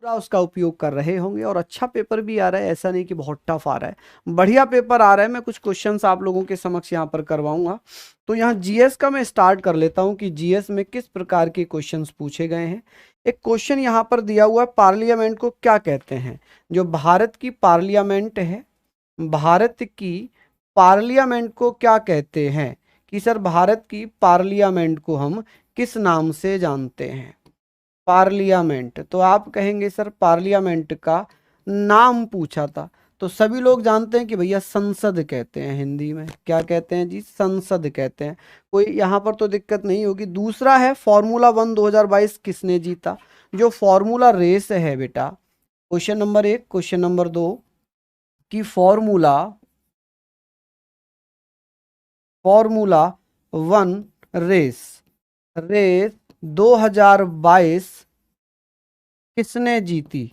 पूरा उसका उपयोग कर रहे होंगे और अच्छा पेपर भी आ रहा है, ऐसा नहीं कि बहुत टफ आ रहा है, बढ़िया पेपर आ रहा है। मैं कुछ क्वेश्चंस आप लोगों के समक्ष यहाँ पर करवाऊंगा। तो यहाँ जीएस का मैं स्टार्ट कर लेता हूँ कि जीएस में किस प्रकार के क्वेश्चंस पूछे गए हैं। एक क्वेश्चन यहाँ पर दिया हुआ है, पार्लियामेंट को क्या कहते हैं? जो भारत की पार्लियामेंट है, भारत की पार्लियामेंट को क्या कहते हैं? कि सर भारत की पार्लियामेंट को हम किस नाम से जानते हैं? पार्लियामेंट, तो आप कहेंगे सर पार्लियामेंट का नाम पूछा था, तो सभी लोग जानते हैं कि भैया संसद कहते हैं, हिंदी में क्या कहते हैं जी? संसद कहते हैं। कोई यहाँ पर तो दिक्कत नहीं होगी। दूसरा है फॉर्मूला 1 2022 किसने जीता? जो फॉर्मूला रेस है बेटा, क्वेश्चन नंबर 1, क्वेश्चन नंबर 2 कि फॉर्मूला 1 रेस रेस 2022 किसने जीती?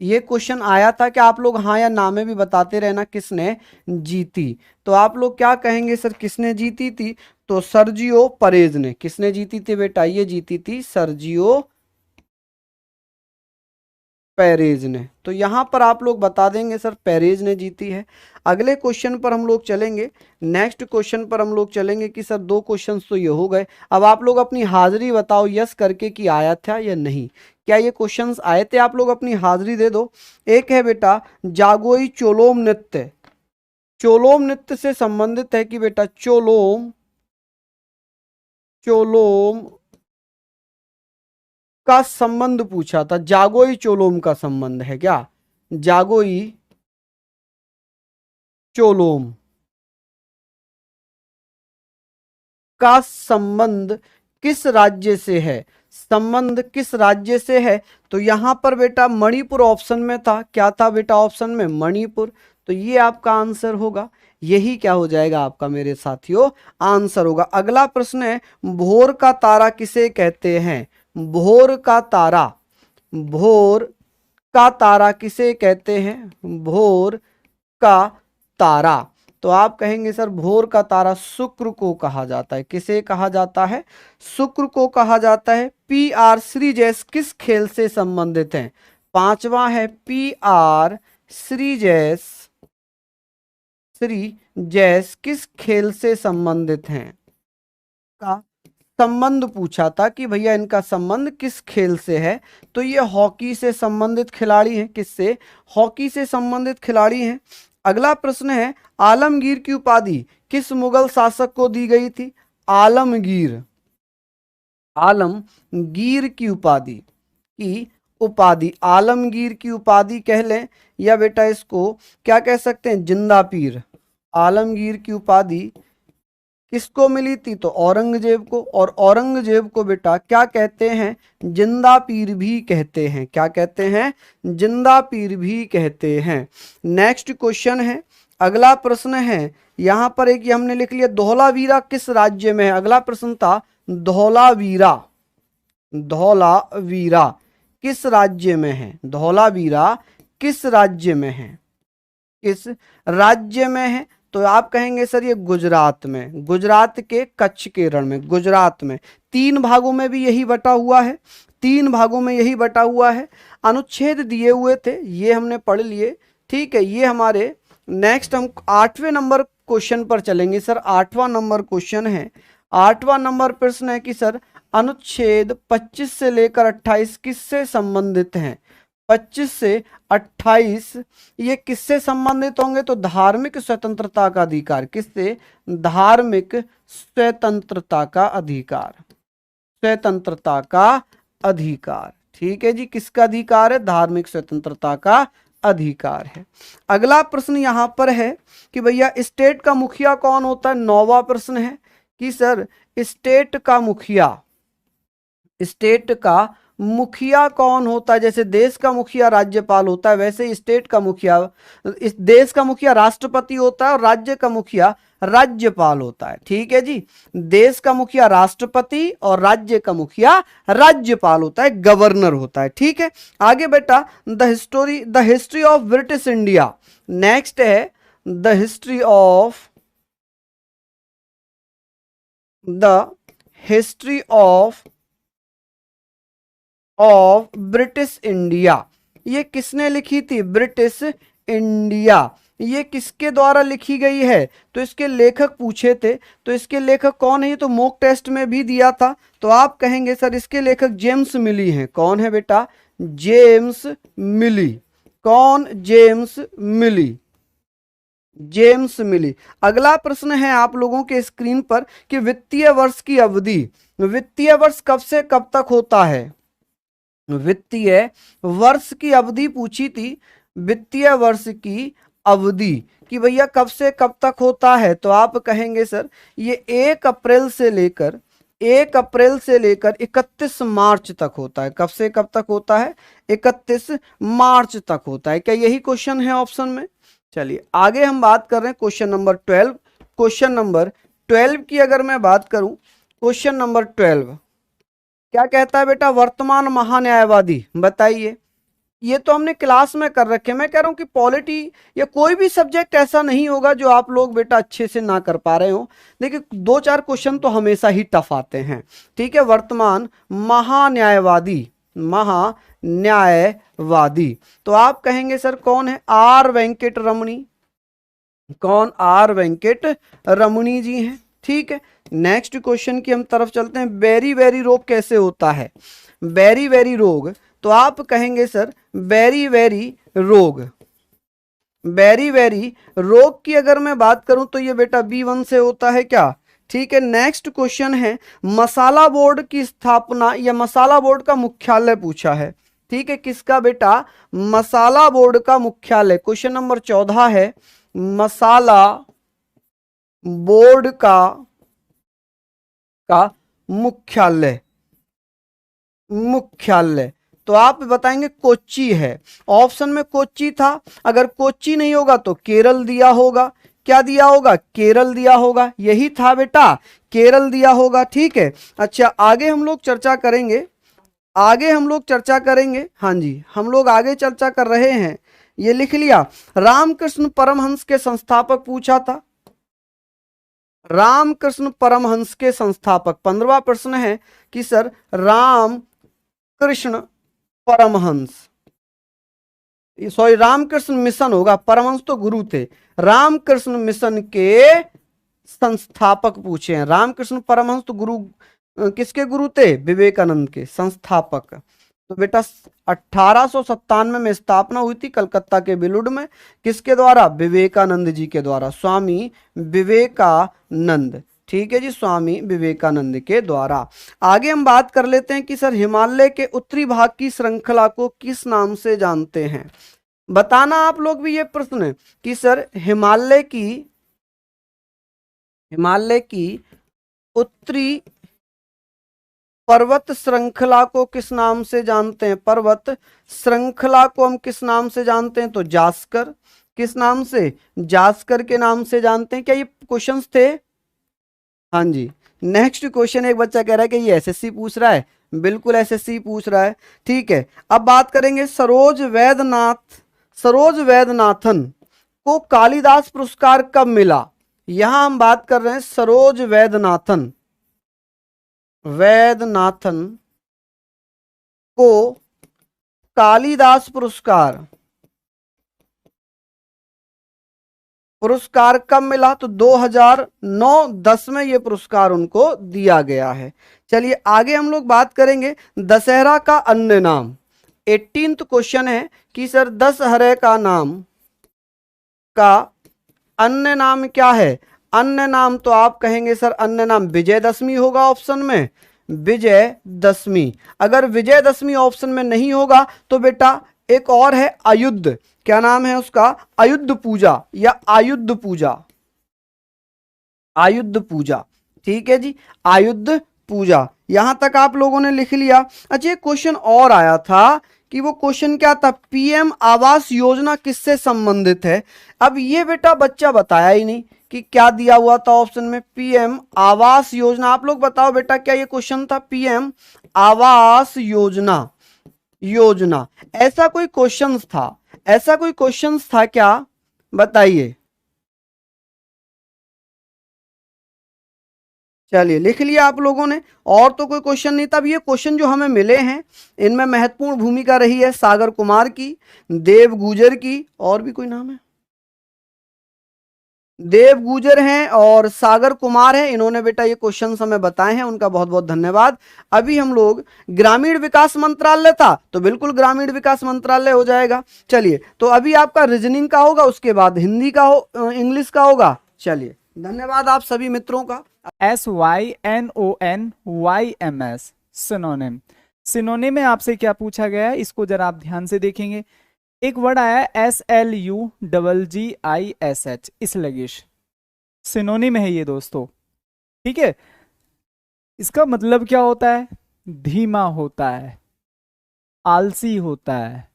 ये क्वेश्चन आया था कि आप लोग हाँ या ना में भी बताते रहना किसने जीती। तो आप लोग क्या कहेंगे सर किसने जीती थी? तो सर्जियो परेज ने। किसने जीती थी बेटा? ये जीती थी सर्जियो पेरेज ने। तो यहां पर आप लोग बता देंगे सर पेरेज ने जीती है। अगले क्वेश्चन पर हम लोग चलेंगे, नेक्स्ट क्वेश्चन पर हम लोग चलेंगे कि सर 2 क्वेश्चंस तो ये हो गए। अब आप लोग अपनी हाजिरी बताओ यस करके कि आया था या नहीं। क्या ये क्वेश्चंस आए थे? आप लोग अपनी हाजिरी दे दो। एक है बेटा जागोई चोलोम नृत्य, चोलोम नृत्य से संबंधित है कि बेटा चोलोम चोलोम का संबंध पूछा था। जागोई चोलोम का संबंध है क्या? जागोई चोलोम का संबंध किस राज्य से है? संबंध किस राज्य से है? तो यहां पर बेटा मणिपुर ऑप्शन में था। क्या था बेटा ऑप्शन में? मणिपुर। तो ये आपका आंसर होगा। यही क्या हो जाएगा आपका मेरे साथियों? आंसर होगा। अगला प्रश्न है भोर का तारा किसे कहते हैं? भोर का तारा, भोर का तारा किसे कहते हैं? भोर का तारा, तो आप कहेंगे सर भोर का तारा शुक्र को कहा जाता है। किसे कहा जाता है? शुक्र को कहा जाता है। पी आर श्रीजैस किस खेल से संबंधित है? पांचवा है पी आर श्रीजैस, श्रीजैस किस खेल से संबंधित हैं? का संबंध पूछा था कि भैया इनका संबंध किस खेल से है। तो ये हॉकी से संबंधित खिलाड़ी हैं। किससे? हॉकी से संबंधित खिलाड़ी हैं। अगला प्रश्न है आलमगीर की उपाधि किस मुगल शासक को दी गई थी? आलमगीर, आलमगीर की उपाधि आलमगीर की उपाधि कह लें या बेटा इसको क्या कह सकते हैं? जिंदा पीर। आलमगीर की उपाधि किसको मिली थी? तो औरंगजेब को। और औरंगजेब को बेटा क्या कहते हैं? जिंदा पीर भी कहते हैं। क्या कहते हैं? जिंदा पीर भी कहते हैं। नेक्स्ट क्वेश्चन है, अगला प्रश्न है यहां पर एक ये हमने लिख लिया धौलावीरा किस राज्य में है? अगला प्रश्न था धौलावीरा, धौलावीरा किस राज्य में है? धौलावीरा किस राज्य में है? किस राज्य में है? तो आप कहेंगे सर ये गुजरात में, गुजरात के कच्छ के रण में, गुजरात में। 3 भागों में भी यही बटा हुआ है, 3 भागों में यही बटा हुआ है। अनुच्छेद दिए हुए थे ये हमने पढ़ लिए, ठीक है। ये हमारे नेक्स्ट हम 8वें नंबर क्वेश्चन पर चलेंगे। सर 8वां नंबर क्वेश्चन है, 8वां नंबर प्रश्न है कि सर अनुच्छेद 25 से लेकर 28 किससे संबंधित हैं? 25 से 28 ये किससे संबंधित होंगे? तो धार्मिक स्वतंत्रता का अधिकार। किससे? धार्मिक स्वतंत्रता का अधिकार, स्वतंत्रता का अधिकार। ठीक है जी, किसका अधिकार है? धार्मिक स्वतंत्रता का अधिकार है। अगला प्रश्न यहां पर है कि भैया स्टेट का मुखिया कौन होता है? 9वां प्रश्न है कि सर स्टेट का मुखिया, स्टेट का मुखिया कौन होता है? जैसे देश का मुखिया राज्यपाल होता है, वैसे स्टेट का मुखिया, इस देश का मुखिया राष्ट्रपति होता है और राज्य का मुखिया राज्यपाल होता है। ठीक है जी, देश का मुखिया राष्ट्रपति और राज्य का मुखिया राज्यपाल होता है, गवर्नर होता है। ठीक है, आगे बेटा the history of British India. Next है the history of the history of of British India, ये किसने लिखी थी? British India. ये किसके द्वारा लिखी गई है? तो इसके लेखक पूछे थे, तो इसके लेखक कौन है? ये तो मॉक टेस्ट में भी दिया था। तो आप कहेंगे सर इसके लेखक जेम्स मिली हैं। कौन है बेटा? जेम्स मिली। कौन? जेम्स मिली। जेम्स मिली। अगला प्रश्न है आप लोगों के स्क्रीन पर कि वित्तीय वर्ष की अवधि, वित्तीय वर्ष कब से कब तक होता है? वित्तीय वर्ष की अवधि पूछी थी। वित्तीय वर्ष की अवधि कि भैया कब से कब तक होता है? तो आप कहेंगे सर ये 1 अप्रैल से लेकर 31 मार्च तक होता है। कब से कब तक होता है? 31 मार्च तक होता है। क्या यही क्वेश्चन है ऑप्शन में? चलिए आगे हम बात कर रहे हैं क्वेश्चन नंबर 12। क्वेश्चन नंबर 12 की अगर मैं बात करूं, क्वेश्चन नंबर 12 क्या कहता है बेटा? वर्तमान महान्यायवादी। बताइए, ये तो हमने क्लास में कर रखे। मैं कह रहा हूं कि पॉलिटी या कोई भी सब्जेक्ट ऐसा नहीं होगा जो आप लोग बेटा अच्छे से ना कर पा रहे हो। देखिए 2-4 क्वेश्चन तो हमेशा ही टफ आते हैं। ठीक है, वर्तमान महान्यायवादी, महान्यायवादी तो आप कहेंगे सर कौन है? आर वेंकट रमणी। कौन? आर वेंकट रमणी जी हैं। ठीक है, नेक्स्ट क्वेश्चन की हम तरफ चलते हैं। बेरी वेरी रोग कैसे होता है? बेरी वेरी रोग, तो आप कहेंगे सर बेरी वेरी रोग। बेरी वेरी रोग की अगर मैं बात करूं तो ये बेटा B1 से होता है क्या? ठीक है, नेक्स्ट क्वेश्चन है मसाला बोर्ड की स्थापना या मसाला बोर्ड का मुख्यालय पूछा है। ठीक है, किसका बेटा? मसाला बोर्ड का मुख्यालय। क्वेश्चन नंबर 14 है मसाला बोर्ड का मुख्यालय। मुख्यालय तो आप बताएंगे कोच्चि है। ऑप्शन में कोच्चि था, अगर कोच्चि नहीं होगा तो केरल दिया होगा। क्या दिया होगा? केरल दिया होगा। यही था बेटा, केरल दिया होगा। ठीक है, अच्छा आगे हम लोग चर्चा करेंगे। हाँ जी, हम लोग आगे चर्चा कर रहे हैं। ये लिख लिया। रामकृष्ण परमहंस के संस्थापक पूछा था। रामकृष्ण परमहंस के संस्थापक। 15वां प्रश्न है कि sir Ramakrishna Paramhansa, sorry Ramakrishna mission होगा, परमहंस तो गुरु थे। रामकृष्ण मिशन के संस्थापक पूछे हैं। रामकृष्ण परमहंस तो गुरु, किसके गुरु थे? विवेकानंद के संस्थापक। तो बेटा 1897 में स्थापना हुई थी कलकत्ता के बिलुड में। किसके द्वारा? विवेकानंद जी के द्वारा, स्वामी विवेकानंद। ठीक है जी, स्वामी विवेकानंद के द्वारा। आगे हम बात कर लेते हैं कि सर हिमालय के उत्तरी भाग की श्रृंखला को किस नाम से जानते हैं? बताना आप लोग भी ये प्रश्न कि सर हिमालय की उत्तरी पर्वत श्रृंखला को किस नाम से जानते हैं? पर्वत श्रृंखला को हम किस नाम से जानते हैं? तो जास्कर। किस नाम से? जास्कर के नाम से जानते हैं। क्या ये क्वेश्चंस थे? हाँ जी। नेक्स्ट क्वेश्चन एक बच्चा कह रहा है कि ये एसएससी पूछ रहा है। बिल्कुल एसएससी पूछ रहा है। ठीक है, अब बात करेंगे सरोज वैद्यनाथन को कालिदास पुरस्कार कब मिला? यहां हम बात कर रहे हैं सरोज वैद्यनाथन को कालिदास पुरस्कार कब मिला? तो 2009-10 में ये पुरस्कार उनको दिया गया है। चलिए आगे हम लोग बात करेंगे दशहरा का अन्य नाम। 18th क्वेश्चन है कि सर दशहरे का अन्य नाम क्या है? अन्य नाम तो आप कहेंगे सर अन्य नाम विजयदशमी होगा ऑप्शन में, विजयदशमी। अगर विजयदशमी ऑप्शन में नहीं होगा तो बेटा एक और है अयुद्ध। क्या नाम है उसका? अयुद्ध पूजा या आयुद्ध पूजा। आयुद्ध पूजा। ठीक है जी, आयुद्ध पूजा। यहां तक आप लोगों ने लिख लिया। अच्छा एक क्वेश्चन और आया था कि वो क्वेश्चन क्या था? पीएम आवास योजना किससे संबंधित है? अब ये बेटा बच्चा बताया ही नहीं कि क्या दिया हुआ था ऑप्शन में। पीएम आवास योजना, आप लोग बताओ बेटा क्या ये क्वेश्चन था? पीएम आवास योजना ऐसा कोई क्वेश्चन था क्या? बताइए। चलिए लिख लिया आप लोगों ने। और तो कोई क्वेश्चन नहीं। तब ये क्वेश्चन जो हमें मिले हैं इनमें महत्वपूर्ण भूमिका रही है सागर कुमार की, देव गुजर की, और भी कोई नाम है? देव गुजर हैं और सागर कुमार हैं। इन्होंने बेटा ये क्वेश्चन हमें बताए हैं, उनका बहुत बहुत धन्यवाद। अभी हम लोग ग्रामीण विकास मंत्रालय था तो बिल्कुल ग्रामीण विकास मंत्रालय हो जाएगा। चलिए तो अभी आपका रीजनिंग का होगा, उसके बाद हिंदी का हो, इंग्लिश का होगा। चलिए धन्यवाद आप सभी मित्रों का। SYNONYMS synonym. सिनोनिम में आपसे क्या पूछा गया है इसको जरा आप ध्यान से देखेंगे। एक वर्ड आया SLUGGISH, स्लगिश, सिनोनिम है ये दोस्तों। ठीक है, इसका मतलब क्या होता है? धीमा होता है, आलसी होता है।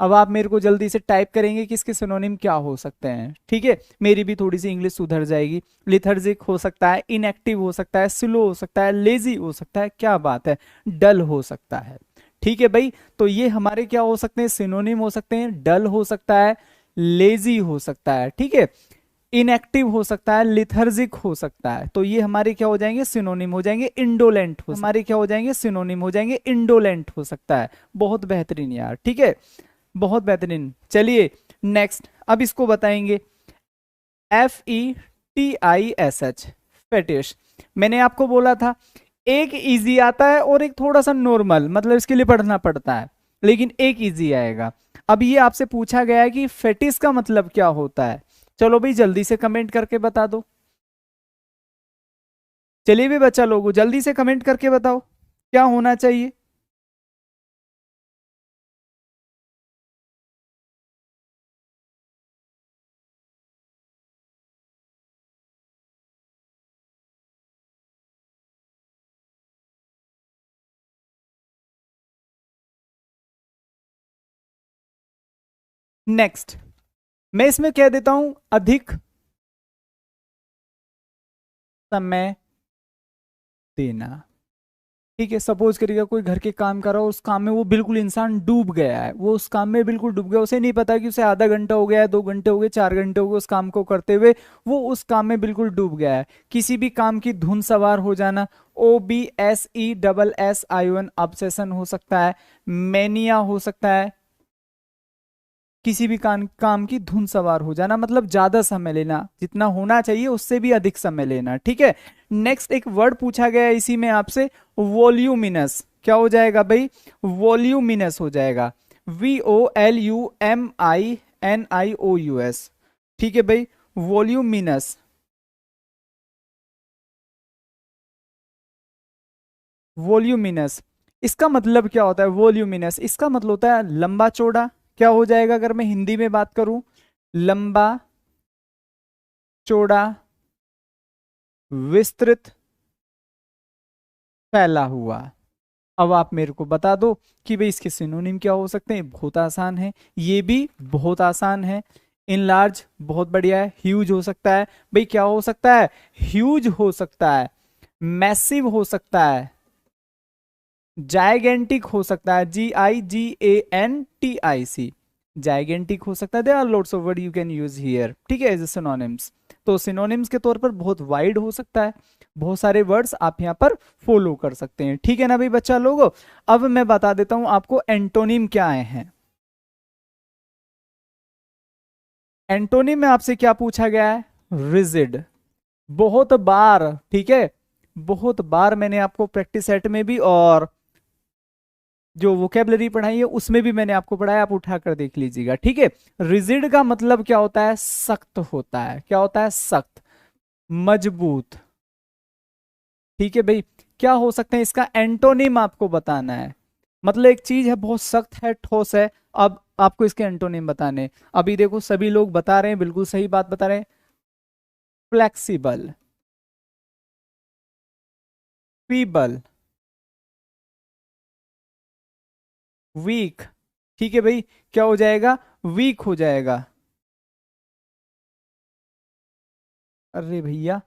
अब आप मेरे को जल्दी से टाइप करेंगे कि इसके सिनोनिम क्या हो सकते हैं। ठीक है, मेरी भी थोड़ी सी इंग्लिश सुधर जाएगी। लिथर्जिक हो सकता है, इनएक्टिव हो सकता है, स्लो हो सकता है, लेजी हो सकता है, क्या बात है, डल हो सकता है। ठीक है भाई, तो ये हमारे क्या हो सकते हैं? सिनोनिम हो सकते हैं। डल हो सकता है, लेजी हो सकता है, ठीक है, इनएक्टिव हो सकता है, लिथर्जिक हो सकता है। तो ये हमारे क्या हो जाएंगे? सिनोनिम हो जाएंगे। इंडोलेंट हो, हमारे क्या हो जाएंगे? सिनोनिम हो जाएंगे। इंडोलेंट हो सकता है। बहुत बेहतरीन यार, ठीक है, बहुत बेहतरीन। चलिए नेक्स्ट, अब इसको बताएंगे। FETISH, fetish. मैंने आपको बोला था एक इजी आता है और एक थोड़ा सा नॉर्मल, मतलब इसके लिए पढ़ना पड़ता है, लेकिन एक इजी आएगा। अब ये आपसे पूछा गया है कि फेटिस का मतलब क्या होता है। चलो भाई जल्दी से कमेंट करके बता दो। चलिए भी बच्चा लोगों जल्दी से कमेंट करके बताओ क्या होना चाहिए। नेक्स्ट, मैं इसमें कह देता हूं अधिक समय देना। ठीक है, सपोज करिएगा कोई घर के काम कर रहा हो, उस काम में वो बिल्कुल इंसान डूब गया है, वो उस काम में बिल्कुल डूब गया, उसे नहीं पता कि उसे आधा घंटा हो गया है, 2 घंटे हो गए, 4 घंटे हो गए उस काम को करते हुए, वो उस काम में बिल्कुल डूब गया है। किसी भी काम की धुन सवार हो जाना, OBSESSION, ऑब्सेशन हो सकता है, मैनिया हो सकता है। किसी भी काम की धुन सवार हो जाना मतलब ज्यादा समय लेना, जितना होना चाहिए उससे भी अधिक समय लेना। ठीक है, नेक्स्ट एक वर्ड पूछा गया है इसी में आपसे, वॉल्यूमिनस। क्या हो जाएगा भाई? वॉल्यूमिनस हो जाएगा। VOLUMINIOUS। ठीक है भाई, वॉल्यूमिनस। वॉल्यूमिनस इसका मतलब क्या होता है? वॉल्यूमिनस इसका मतलब होता है लंबा चौड़ा। क्या हो जाएगा अगर मैं हिंदी में बात करूं? लंबा चौड़ा, विस्तृत, फैला हुआ। अब आप मेरे को बता दो कि भाई इसके सिनोनिम क्या हो सकते हैं। बहुत आसान है, ये भी बहुत आसान है। इनलार्ज बहुत बढ़िया है। ह्यूज हो सकता है भाई, क्या हो सकता है? ह्यूज हो सकता है, मैसिव हो सकता है, जाइगेंटिक हो सकता है, GIGANTIC, जाइगेंटिक हो सकता है। There are lots of word you can use here, ठीक है, एज सिनोनिम्स। तो सिनोनिम्स के तौर पर बहुत वाइड हो सकता है, बहुत सारे वर्ड्स आप यहाँ पर फॉलो कर सकते हैं। ठीक है ना भाई बच्चा लोगों। अब मैं बता देता हूं आपको एंटोनिम क्या आए हैं। एंटोनिम में आपसे क्या पूछा गया है? रिजिड। बहुत बार, ठीक है, बहुत बार मैंने आपको प्रैक्टिस सेट में भी और जो वोकेबलरी पढ़ाई है उसमें भी मैंने आपको पढ़ाया, आप उठाकर देख लीजिएगा। ठीक है, रिजिड का मतलब क्या होता है? सख्त होता है। क्या होता है? सख्त, मजबूत। ठीक है भाई, क्या हो सकते हैं इसका एंटोनिम आपको बताना है। मतलब एक चीज है बहुत सख्त है, ठोस है, अब आपको इसके एंटोनिम बताने हैं। अभी देखो सभी लोग बता रहे हैं, बिल्कुल सही बात बता रहे हैं। Flexible, feeble, weak. ठीक है भाई, क्या हो जाएगा? वीक हो जाएगा। अरे भैया,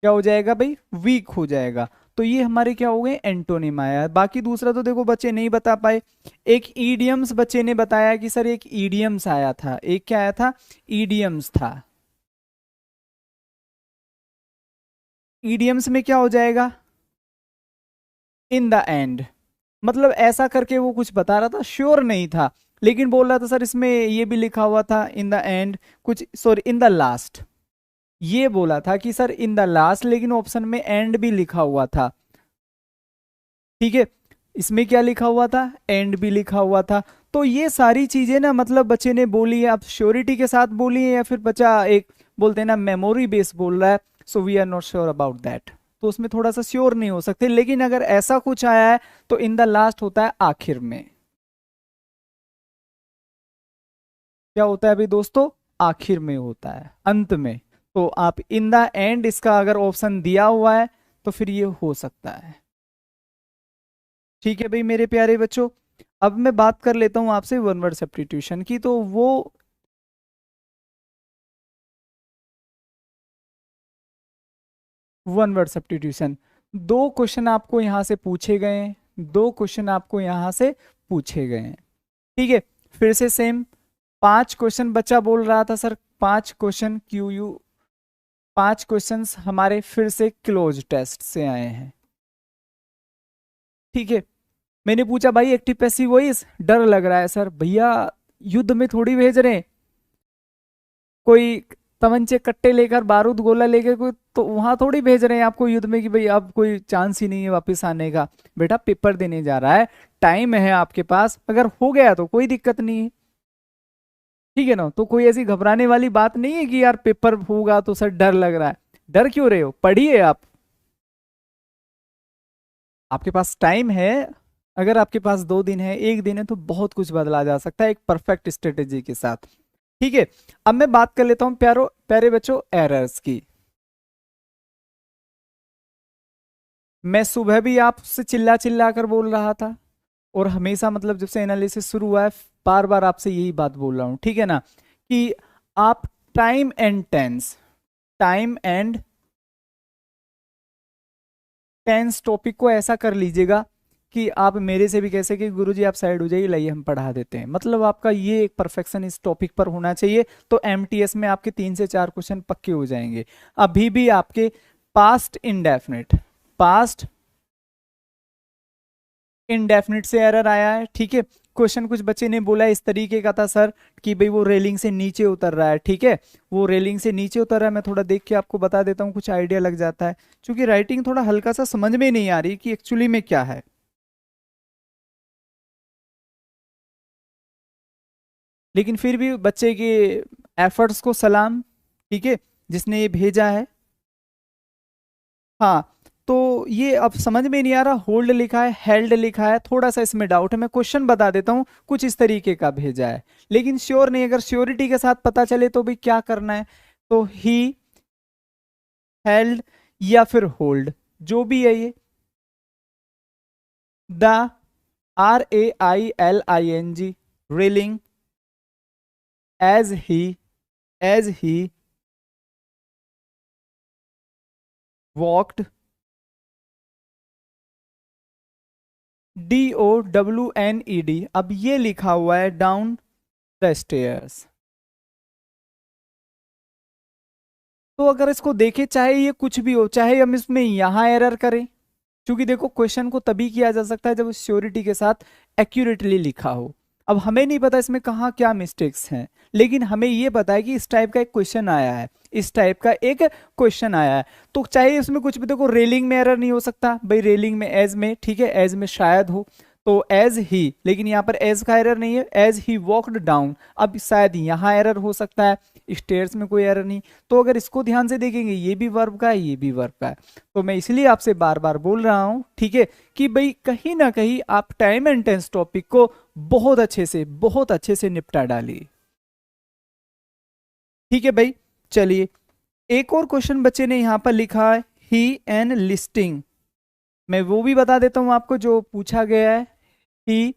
क्या हो जाएगा भाई? वीक हो जाएगा। तो ये हमारे क्या हो गए? एंटोनिम आया। बाकी दूसरा तो देखो बच्चे नहीं बता पाए। एक ईडियम्स बच्चे ने बताया कि सर एक ईडियम्स आया था। एक क्या आया था? ईडियम्स था। ईडियम्स में क्या हो जाएगा, इन द एंड। मतलब ऐसा करके वो कुछ बता रहा था, श्योर नहीं था, लेकिन बोल रहा था सर इसमें ये भी लिखा हुआ था इन द एंड, कुछ सॉरी इन द लास्ट, ये बोला था कि सर इन द लास्ट, लेकिन ऑप्शन में एंड भी लिखा हुआ था। ठीक है, इसमें क्या लिखा हुआ था, एंड भी लिखा हुआ था। तो ये सारी चीजें ना मतलब बच्चे ने बोली है, अब श्योरिटी के साथ बोली है या फिर बच्चा एक बोलते हैं ना मेमोरी बेस बोल रहा है, so we are not sure about that, तो उसमें थोड़ा सा श्योर नहीं हो सकते। लेकिन अगर ऐसा कुछ आया है तो इन द लास्ट होता है आखिर में। क्या होता है अभी दोस्तों, आखिर में होता है, अंत में। तो आप इन द एंड इसका अगर ऑप्शन दिया हुआ है तो फिर ये हो सकता है। ठीक है भाई मेरे प्यारे बच्चों, अब मैं बात कर लेता हूं आपसे वन वर्ड सब्स्टिट्यूशन की। तो वो वन वर्ड सब्स्टिट्यूशन, दो क्वेश्चन आपको यहां से पूछे गए हैं, दो क्वेश्चन आपको यहां से पूछे गए हैं। ठीक है, फिर से सेम 5 क्वेश्चन बच्चा बोल रहा था sir, 5 question Q U, 5 questions हमारे फिर से क्लोज टेस्ट से आए हैं। ठीक है, मैंने पूछा भाई एक्टिव पैसिव वॉइस, डर लग रहा है सर, भैया युद्ध में थोड़ी भेज रहे हैं, कोई तमंचे कट्टे लेकर बारूद गोला लेकर कोई तो वहां थोड़ी भेज रहे हैं आपको युद्ध में कि भाई अब कोई चांस ही नहीं है वापस आने का। बेटा पेपर देने जा रहा है, टाइम है आपके पास, अगर हो गया तो कोई दिक्कत नहीं है। ठीक है ना, तो कोई ऐसी घबराने वाली बात नहीं है कि यार पेपर होगा तो सर डर लग रहा है। डर क्यों रहे हो, पढ़िए आप, आपके पास टाइम है। अगर आपके पास 2 दिन है, 1 दिन है, तो बहुत कुछ बदला जा सकता है एक परफेक्ट स्ट्रेटेजी के साथ। ठीक है, अब मैं बात कर लेता हूं प्यारो प्यारे बच्चों एरर्स की। मैं सुबह भी आपसे चिल्ला चिल्ला कर बोल रहा था, और हमेशा मतलब जब से एनालिसिस शुरू हुआ है बार बार आपसे यही बात बोल रहा हूं, ठीक है ना, कि आप time and tense, time and tense topic को ऐसा कर लीजिएगा कि आप मेरे से भी कैसे कि गुरुजी आप साइड हो जाइए, लाइए हम पढ़ा देते हैं, मतलब आपका ये एक परफेक्शन इस टॉपिक पर होना चाहिए। तो एमटीएस में आपके 3 से 4 क्वेश्चन पक्के हो जाएंगे। अभी भी आपके पास्ट इंडेफिनिट, पास्ट इनडेफिनिट से एरर आया है। ठीक है, क्वेश्चन कुछ बच्चे ने बोला इस तरीके का था सर कि भाई वो रेलिंग से नीचे उतर रहा है। ठीक है, वो रेलिंग से नीचे उतर रहा है, मैं थोड़ा देख के आपको बता देता हूँ, कुछ आइडिया लग जाता है, क्योंकि राइटिंग थोड़ा हल्का सा समझ में नहीं आ रही कि एक्चुअली में क्या है। लेकिन फिर भी बच्चे के एफर्ट्स को सलाम। ठीक है, जिसने ये भेजा है। हाँ, तो ये अब समझ में नहीं आ रहा, होल्ड लिखा है हेल्ड लिखा है, थोड़ा सा इसमें डाउट है, मैं क्वेश्चन बता देता हूँ, कुछ इस तरीके का भेजा है, लेकिन श्योर नहीं, अगर श्योरिटी के साथ पता चले तो भी क्या करना है, तो ही हेल्ड या फिर होल्ड, जो भी है ये, the RAILING railing as he walked, DOWNED, अब ये लिखा हुआ है डाउन द स्टेयर्स। तो अगर इसको देखें, चाहे ये कुछ भी हो, चाहे हम इसमें यहां एरर करें, क्योंकि देखो क्वेश्चन को तभी किया जा सकता है जब श्योरिटी के साथ एक्यूरेटली लिखा हो। अब हमें नहीं पता इसमें कहाँ क्या मिस्टेक्स हैं, लेकिन हमें ये पता है कि इस टाइप का एक क्वेश्चन आया है, इस टाइप का एक क्वेश्चन आया है, तो चाहे इसमें कुछ भी, देखो रेलिंग में एरर नहीं हो सकता भाई, रेलिंग में एज में, ठीक है, एज में शायद हो, तो एज ही, लेकिन यहाँ पर एज का एरर नहीं है, एज ही वॉकड डाउन, अब शायद यहाँ एरर हो सकता है, स्टेयर्स में कोई एरर नहीं। तो अगर इसको ध्यान से देखेंगे, ये भी वर्ब का है, ये भी वर्ब का है, तो मैं इसलिए आपसे बार बार बोल रहा हूं, ठीक है, कि भाई कहीं ना कहीं आप टाइम एंड टेंस टॉपिक को बहुत अच्छे से निपटा डालिए। ठीक है भाई, चलिए एक और क्वेश्चन बच्चे ने यहां पर लिखा है, ही एन लिस्टिंग, मैं वो भी बता देता हूं आपको जो पूछा गया है, he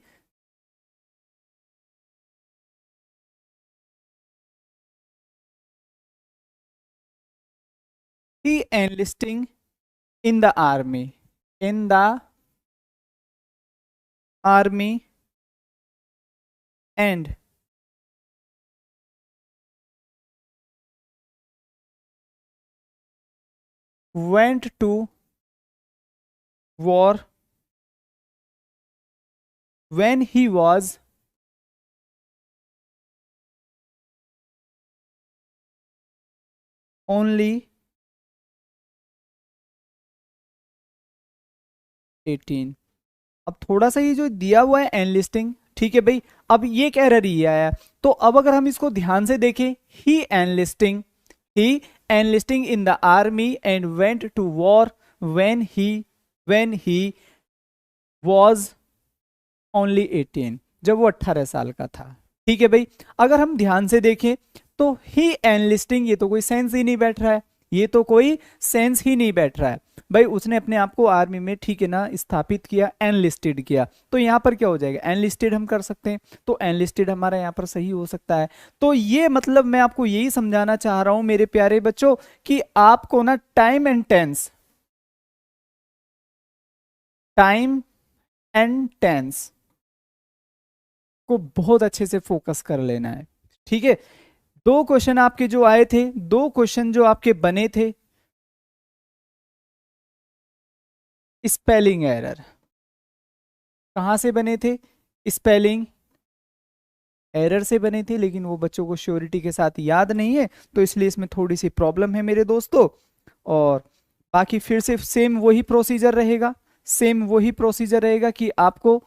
enlisting in the army, in the army and went to war when he was only 18। अब थोड़ा सा ये जो दिया हुआ है एनलिस्टिंग, ठीक है भाई, अब ये कह रही है, तो अब अगर हम इसको ध्यान से देखें, he enlisting in the army and went to war when he was only 18, जब वो 18 साल का था। ठीक है भाई, अगर हम ध्यान से देखें तो ही एनलिस्टिंग, ये तो कोई सेंस ही नहीं बैठ रहा है, ये तो कोई सेंस ही नहीं बैठ रहा है भाई। उसने अपने आप को आर्मी में, ठीक है ना, स्थापित किया, एनलिस्टेड किया, तो यहां पर क्या हो जाएगा, एनलिस्टेड हम कर सकते हैं, तो एनलिस्टेड हमारा यहां पर सही हो सकता है। तो ये मतलब मैं आपको यही समझाना चाह रहा हूं मेरे प्यारे बच्चों कि आपको ना टाइम एंड टेंस को बहुत अच्छे से फोकस कर लेना है। ठीक है, दो क्वेश्चन आपके जो आए थे, दो क्वेश्चन जो आपके बने थे, स्पेलिंग एरर कहां से बने थे, स्पेलिंग एरर से बने थे, लेकिन वो बच्चों को श्योरिटी के साथ याद नहीं है, तो इसलिए इसमें थोड़ी सी प्रॉब्लम है मेरे दोस्तों। और बाकी फिर से सेम वही प्रोसीजर रहेगा, सेम वही प्रोसीजर रहेगा कि आपको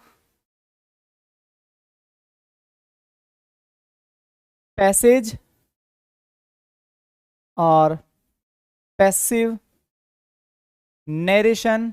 पैसेज और पैसिव नरेशन,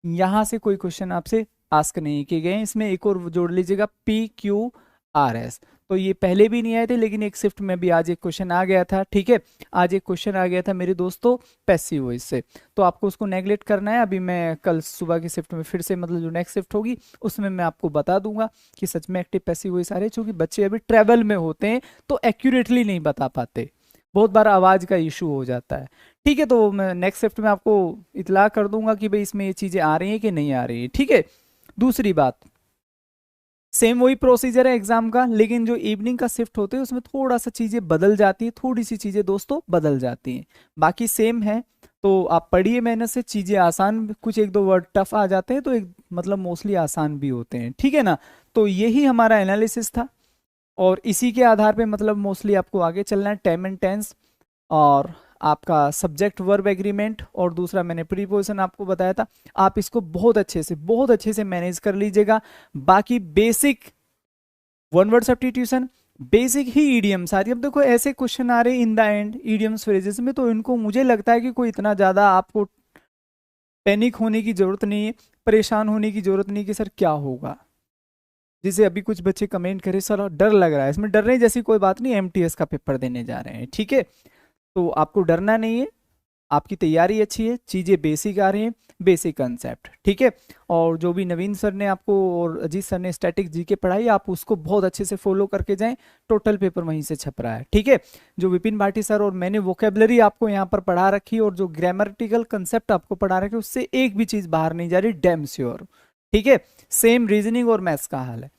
यहां से कोई क्वेश्चन आपसे आस्क नहीं किए गए। इसमें एक और जोड़ लीजिएगा, PQRS, तो ये पहले भी नहीं आए थे, लेकिन एक शिफ्ट में भी आज एक क्वेश्चन आ गया था। ठीक है, आज एक क्वेश्चन आ गया था मेरे दोस्तों पैसिव वॉइस से, तो आपको उसको नेगलेक्ट करना है। अभी मैं कल सुबह की शिफ्ट में फिर से, मतलब जो नेक्स्ट शिफ्ट होगी उसमें मैं आपको बता दूंगा कि सच में एक्टिव पैसिव वॉइस आ रहे हैं, क्योंकि बच्चे अभी ट्रेवल में होते हैं तो एक्यूरेटली नहीं बता पाते, बहुत बार आवाज का इशू हो जाता है। ठीक है, तो मैं नेक्स्ट शिफ्ट में आपको इतला कर दूंगा कि भाई इसमें ये चीजें आ रही हैं कि नहीं आ रही है। ठीक है, दूसरी बात, सेम वही प्रोसीजर है एग्जाम का, लेकिन जो इवनिंग का शिफ्ट होते हैं उसमें थोड़ा सा चीजें बदल जाती है, थोड़ी सी चीजें दोस्तों बदल जाती हैं, बाकी सेम है। तो आप पढ़िए मेहनत से, चीजें आसान, कुछ एक दो वर्ड टफ आ जाते हैं तो एक मतलब मोस्टली आसान भी होते हैं। ठीक है ना, तो यही हमारा एनालिसिस था और इसी के आधार पे मतलब मोस्टली आपको आगे चलना है। टाइम एंड टेंस और आपका सब्जेक्ट वर्ब एग्रीमेंट, और दूसरा मैंने प्रीपोजिशन आपको बताया था, आप इसको बहुत अच्छे से मैनेज कर लीजिएगा। बाकी basic one word substitution, basic ही ईडियम्स आ रही है। अब देखो ऐसे क्वेश्चन आ रहे हैं in the end idioms phrases में, तो इनको मुझे लगता है कि कोई इतना ज्यादा आपको पैनिक होने की जरूरत नहीं है, परेशान होने की जरूरत नहीं कि सर क्या होगा। जैसे अभी कुछ बच्चे कमेंट करे सर डर लग रहा है, इसमें डरने जैसी कोई बात नहीं, एमटीएस का पेपर देने जा रहे हैं। ठीक है, तो आपको डरना नहीं है, आपकी तैयारी अच्छी है, चीजें बेसिक आ रही हैं, बेसिक कंसेप्ट। ठीक है, और जो भी नवीन सर ने आपको और अजीत सर ने स्टैटिक जीके पढ़ाई, आप उसको बहुत अच्छे से फॉलो करके जाएं, टोटल पेपर वहीं से छप रहा है। ठीक है, जो विपिन भाटी सर और मैंने वोकेबलरी आपको यहाँ पर पढ़ा रखी और जो ग्रामेटिकल कंसेप्ट आपको पढ़ा रखे, उससे एक भी चीज बाहर नहीं जा रही, डैम श्योर। ठीक है, सेम रीजनिंग और मैथ्स का हाल है,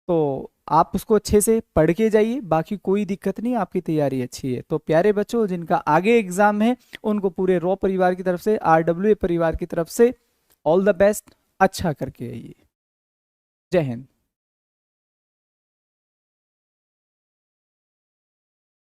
तो आप उसको अच्छे से पढ़ के जाइए, बाकी कोई दिक्कत नहीं, आपकी तैयारी अच्छी है। तो प्यारे बच्चों, जिनका आगे एग्जाम है उनको पूरे रॉ परिवार की तरफ से, RWA परिवार की तरफ से ऑल द बेस्ट, अच्छा करके आइए। जय हिंद।